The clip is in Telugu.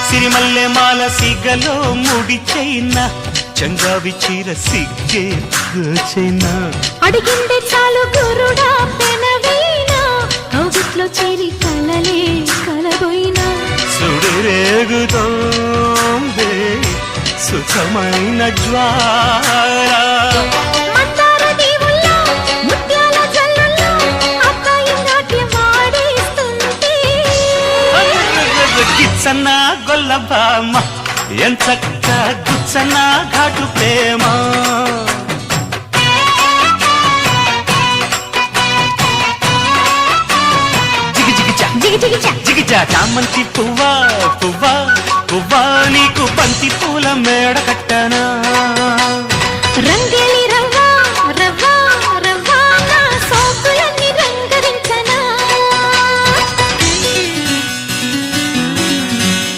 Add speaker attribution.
Speaker 1: సిరిమల్లె మాల సిగలో ముడి చైనా చంగావి చీర సిగ్గే చైనా
Speaker 2: అడిగిందే చాలు గురుడా పెనవీనా కౌగిట్లో చేరి కలలే కలబోయినా
Speaker 1: సుడిరేగుతోంది సుఖమైన జ్వాల
Speaker 2: మందార దీవుల్లో ముత్యాల జల్లుల్లో అబ్బాయి నాట్యం ఆడేస్తుంటే
Speaker 1: గిచ్చన్న గొల్లబామ ఎంచక్క గుచ్చన్న ఘాటు ప్రేమ జిగిజా చామంతి పువ్వా పువ్వా పువ్వా నీకు బంతి పూల మేడ కట్టనా